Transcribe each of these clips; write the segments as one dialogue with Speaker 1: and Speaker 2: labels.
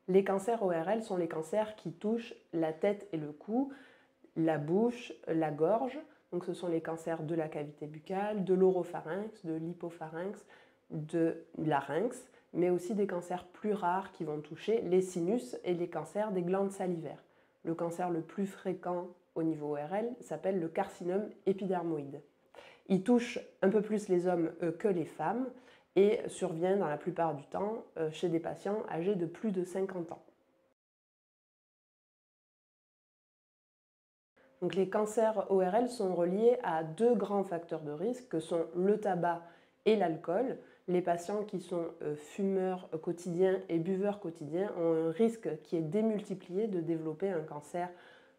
Speaker 1: Les cancers ORL sont les cancers qui touchent la tête et le cou, la bouche, la gorge. Donc ce sont les cancers de la cavité buccale, de l'oropharynx, de l'hypopharynx, de larynx, mais aussi des cancers plus rares qui vont toucher les sinus et les cancers des glandes salivaires. Le cancer le plus fréquent au niveau ORL s'appelle le carcinome épidermoïde. Il touche un peu plus les hommes que les femmes et survient dans la plupart du temps chez des patients âgés de plus de 50 ans. Donc les cancers ORL sont reliés à deux grands facteurs de risque que sont le tabac et l'alcool. Les patients qui sont fumeurs quotidiens et buveurs quotidiens ont un risque qui est démultiplié de développer un cancer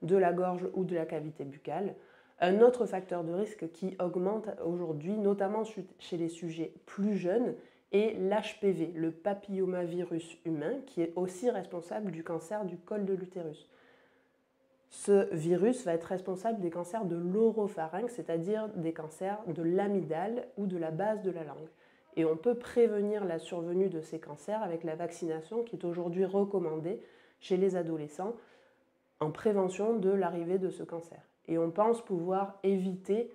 Speaker 1: de la gorge ou de la cavité buccale. Un autre facteur de risque qui augmente aujourd'hui, notamment chez les sujets plus jeunes, est l'HPV, le papillomavirus humain, qui est aussi responsable du cancer du col de l'utérus. Ce virus va être responsable des cancers de l'oropharynx, c'est-à-dire des cancers de l'amygdale ou de la base de la langue. Et on peut prévenir la survenue de ces cancers avec la vaccination qui est aujourd'hui recommandée chez les adolescents en prévention de l'arrivée de ce cancer. Et on pense pouvoir éviter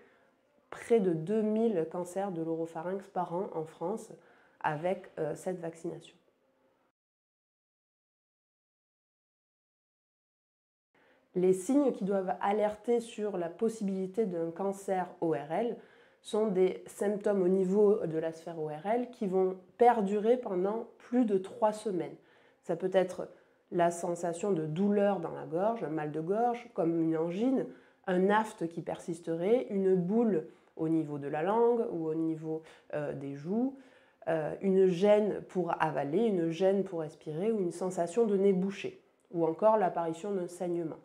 Speaker 1: près de 2000 cancers de l'oropharynx par an en France avec cette vaccination. Les signes qui doivent alerter sur la possibilité d'un cancer ORL sont des symptômes au niveau de la sphère ORL qui vont perdurer pendant plus de 3 semaines. Ça peut être la sensation de douleur dans la gorge, un mal de gorge, comme une angine, un aphte qui persisterait, une boule au niveau de la langue ou au niveau des joues, une gêne pour avaler, une gêne pour respirer ou une sensation de nez bouché, ou encore l'apparition d'un saignement.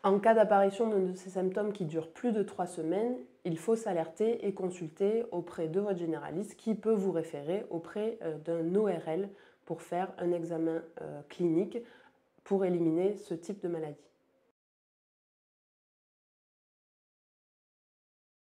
Speaker 1: En cas d'apparition d'un de ces symptômes qui durent plus de 3 semaines, il faut s'alerter et consulter auprès de votre généraliste qui peut vous référer auprès d'un ORL pour faire un examen clinique pour éliminer ce type de maladie.